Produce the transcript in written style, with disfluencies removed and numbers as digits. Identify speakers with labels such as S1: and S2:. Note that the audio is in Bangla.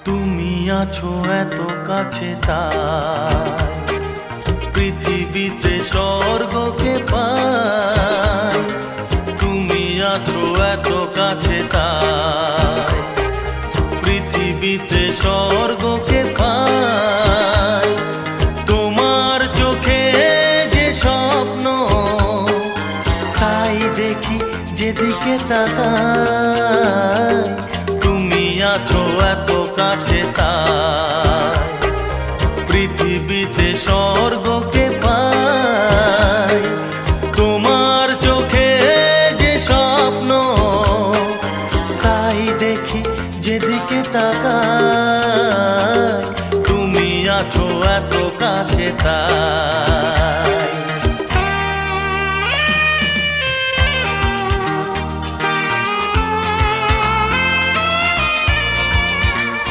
S1: তুমি আছো এত কাছে তাই পৃথিবীতে স্বর্গকে পাই। তুমি আছো এত কাছে তাই পৃথিবীতে স্বর্গকে পাই। তোমার চোখে যে স্বপ্ন তাই দেখি যেদিকে তাকাই। তুমি আছো এত কাছে তাই পৃথিবীতে স্বর্গকে পাই। তোমার চোখে যে স্বপ্ন তাই দেখি যেদিকে তাকাই। তুমি আছো এত কাছে তাই।